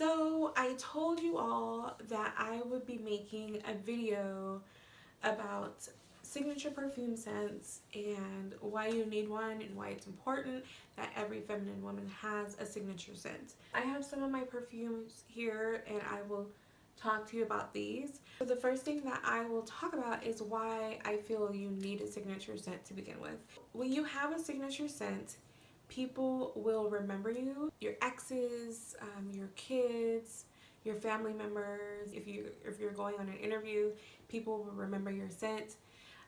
So I told you all that I would be making a video about signature perfume scents and why you need one and why it's important that every feminine woman has a signature scent. I have some of my perfumes here and I will talk to you about these. So the first thing that I will talk about is why I feel you need a signature scent to begin with. When you have a signature scent, people will remember you, your exes, your kids, your family members. If you're going on an interview, people will remember your scent.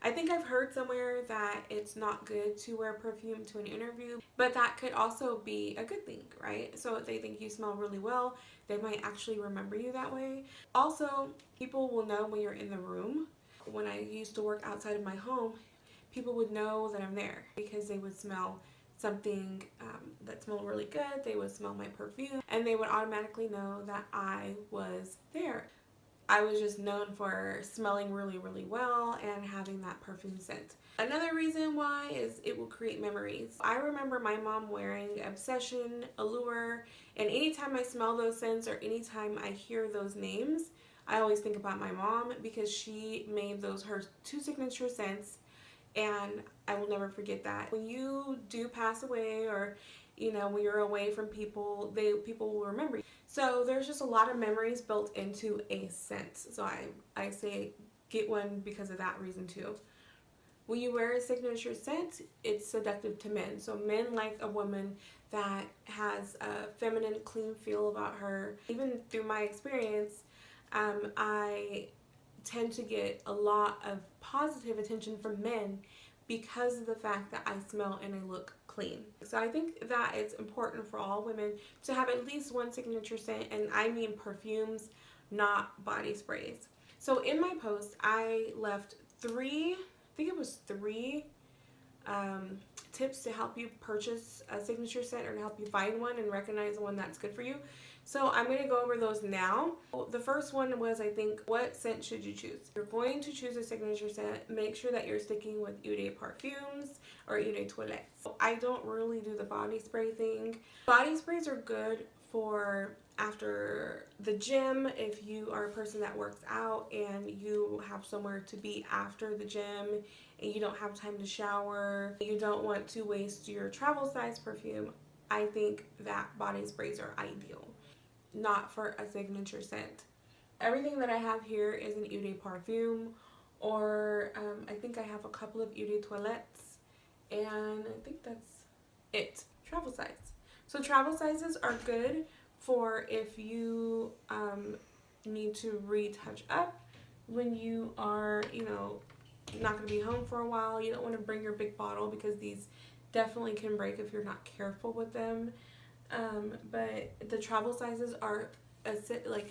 I think I've heard somewhere that it's not good to wear perfume to an interview, but that could also be a good thing, right? So if they think you smell really well, they might actually remember you that way. Also, people will know when you're in the room. When I used to work outside of my home, people would know that I'm there because they would smell something that smelled really good. They would smell my perfume and they would automatically know that I was there. I was just known for smelling really, really well and having that perfume scent. Another reason why is it will create memories. I remember my mom wearing Obsession, Allure, and anytime I smell those scents or anytime I hear those names, I always think about my mom because she made those her two signature scents, and I will never forget that. When you do pass away, or when you're away from people, people will remember you. So there's just a lot of memories built into a scent. So I say get one because of that reason too. When you wear a signature scent, it's seductive to men. So men like a woman that has a feminine, clean feel about her. Even through my experience, I tend to get a lot of positive attention from men because of the fact that I smell and I look clean. So I think that it's important for all women to have at least one signature scent, and I mean perfumes, not body sprays. So in my post, I left three tips to help you purchase a signature scent or to help you find one and recognize the one that's good for you. So I'm going to go over those now. The first one was, I think, what scent should you choose? If you're going to choose a signature scent, make sure that you're sticking with Eau de Parfums or Eau de Toilette. I don't really do the body spray thing. Body sprays are good for after the gym, if you are a person that works out and you have somewhere to be after the gym and you don't have time to shower, you don't want to waste your travel size perfume, I think that body sprays are ideal, not for a signature scent. Everything that I have here is an Eau de Parfum, or I think I have a couple of Eau de Toilettes, and I think that's it. Travel size. So travel sizes are good for if you need to retouch up when you are, not going to be home for a while. You don't want to bring your big bottle because these definitely can break if you're not careful with them. But the travel sizes are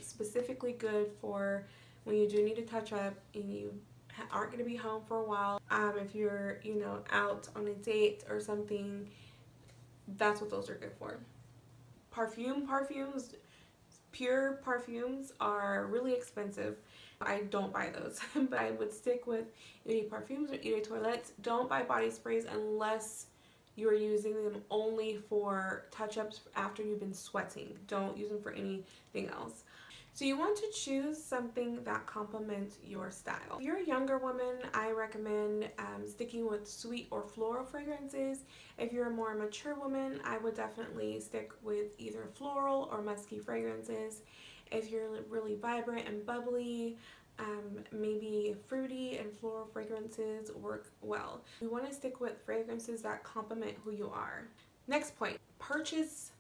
specifically good for when you do need to touch up and you aren't going to be home for a while. If you're, out on a date or something, that's what those are good for. Perfumes, pure perfumes are really expensive. I don't buy those, but I would stick with Eau de Parfums or Eau de Toilettes. Don't buy body sprays unless you're using them only for touch-ups after you've been sweating. Don't use them for anything else. So you want to choose something that complements your style. If you're a younger woman, I recommend sticking with sweet or floral fragrances. If you're a more mature woman, I would definitely stick with either floral or musky fragrances. If you're really vibrant and bubbly, maybe fruity and floral fragrances work well. You want to stick with fragrances that complement who you are. Next point, purchase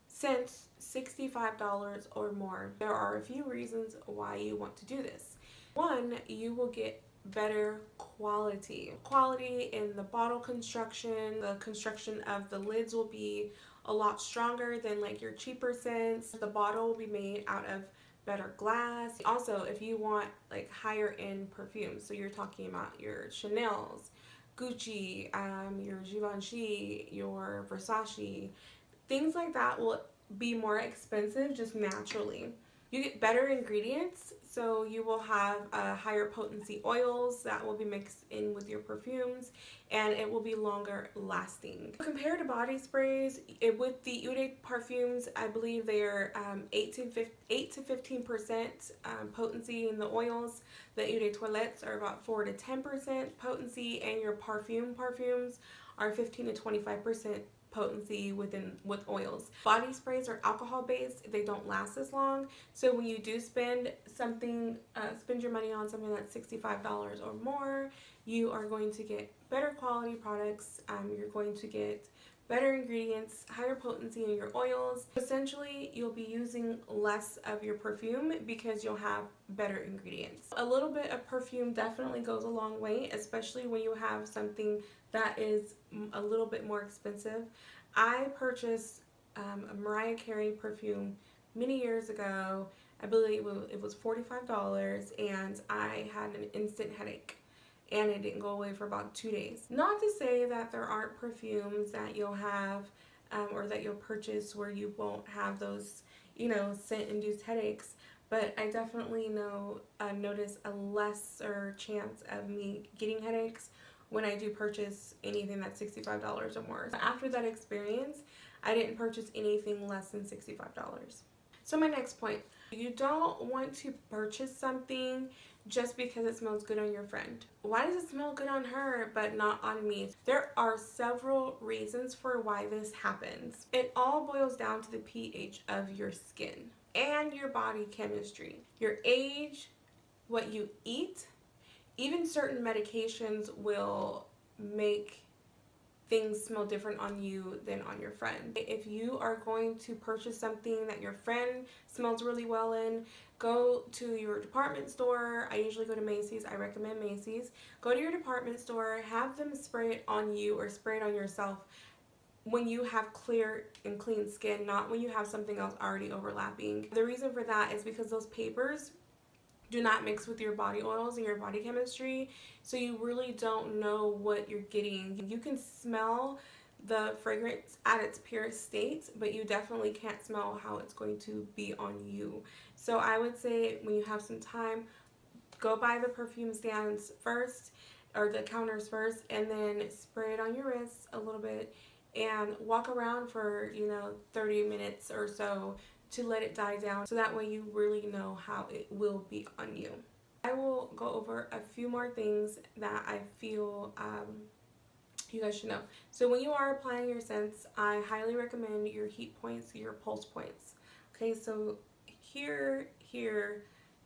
scents $65 or more. There are a few reasons why you want to do this. One, you will get better quality in the bottle construction. The construction of the lids will be a lot stronger than like your cheaper scents. The bottle will be made out of better glass. Also, if you want like higher end perfumes, so you're talking about your Chanel's, Gucci, your Givenchy, your Versace, things like that will be more expensive just naturally. You get better ingredients, so you will have higher potency oils that will be mixed in with your perfumes, and it will be longer lasting. Compared to body sprays, with the Eau de perfumes, I believe they're 8 to 15% potency in the oils. The Eau de toilettes are about 4 to 10% potency, and your perfumes are 15 to 25% potency with oils. Body sprays are alcohol based. They don't last as long. So when you do spend your money on something that's $65 or more, you are going to get better quality products. You're going to get better ingredients, higher potency in your oils. Essentially, you'll be using less of your perfume because you'll have better ingredients. A little bit of perfume definitely goes a long way, especially when you have something that is a little bit more expensive. I purchased a Mariah Carey perfume many years ago. I believe it was $45, and I had an instant headache, and it didn't go away for about 2 days. Not to say that there aren't perfumes that you'll have or that you'll purchase where you won't have those, scent-induced headaches, but I definitely notice a lesser chance of me getting headaches when I do purchase anything that's $65 or more. After that experience, I didn't purchase anything less than $65. So my next point, you don't want to purchase something just because it smells good on your friend. Why does it smell good on her but not on me? There are several reasons for why this happens. It all boils down to the pH of your skin and your body chemistry, your age, what you eat. Even certain medications will make things smell different on you than on your friend. If you are going to purchase something that your friend smells really well in, go to your department store. I usually go to Macy's. I recommend Macy's. Go to your department store, have them spray it on you or spray it on yourself when you have clear and clean skin, not when you have something else already overlapping. The reason for that is because those papers do not mix with your body oils and your body chemistry, so you really don't know what you're getting. You can smell the fragrance at its purest state, but you definitely can't smell how it's going to be on you. So I would say when you have some time, go buy the perfume stands first, or the counters first, and then spray it on your wrists a little bit and walk around for 30 minutes or so to let it die down, so that way you really know how it will be on you. I will go over a few more things that I feel you guys should know. So when you are applying your scents, I highly recommend your heat points, your pulse points. Okay, so here,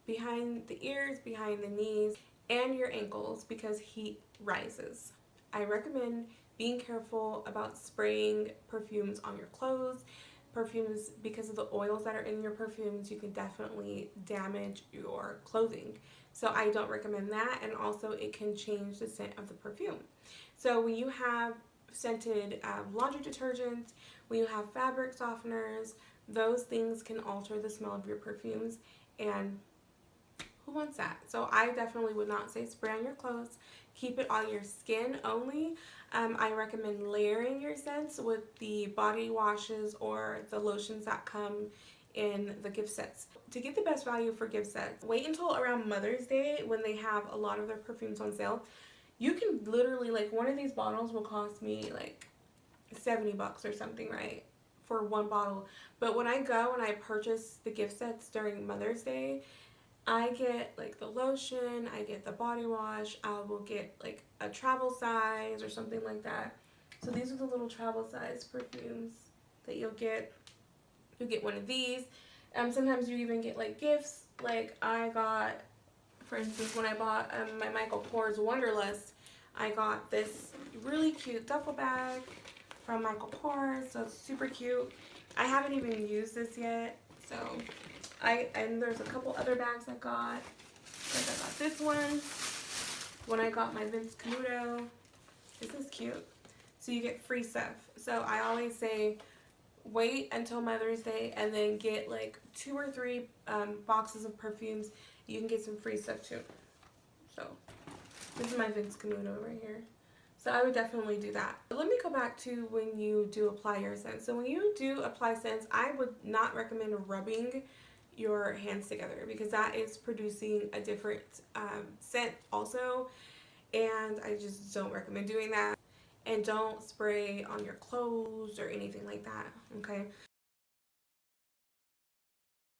behind the ears, behind the knees, and your ankles, because heat rises. I recommend being careful about spraying perfumes on your clothes. Perfumes, because of the oils that are in your perfumes, you can definitely damage your clothing. So I don't recommend that, and also it can change the scent of the perfume. So when you have scented laundry detergent, when you have fabric softeners, those things can alter the smell of your perfumes, and who wants that? So I definitely would not say spray on your clothes. Keep it on your skin only. I recommend layering your scents with the body washes or the lotions that come in the gift sets. To get the best value for gift sets, wait until around Mother's Day when they have a lot of their perfumes on sale. You can literally, one of these bottles will cost me $70 or something, right? For one bottle. But when I go and I purchase the gift sets during Mother's Day, I get the lotion, I get the body wash, I will get a travel size or something like that. So these are the little travel size perfumes that you'll get. You'll get one of these. Sometimes you even get gifts. I got, for instance, when I bought my Michael Kors Wanderlust, I got this really cute duffel bag from Michael Kors. So it's super cute. I haven't even used this yet, so and there's a couple other bags I got. I got this one when I got my Vince Camuto. This is cute. So you get free stuff. So I always say wait until Mother's Day and then get 2 or 3 boxes of perfumes. You can get some free stuff too. So this is my Vince Camuto right here. So I would definitely do that. But let me go back to when you do apply your scents. So when you do apply scents, I would not recommend rubbing your hands together, because that is producing a different scent also, and I just don't recommend doing that. And don't spray on your clothes or anything like that, okay?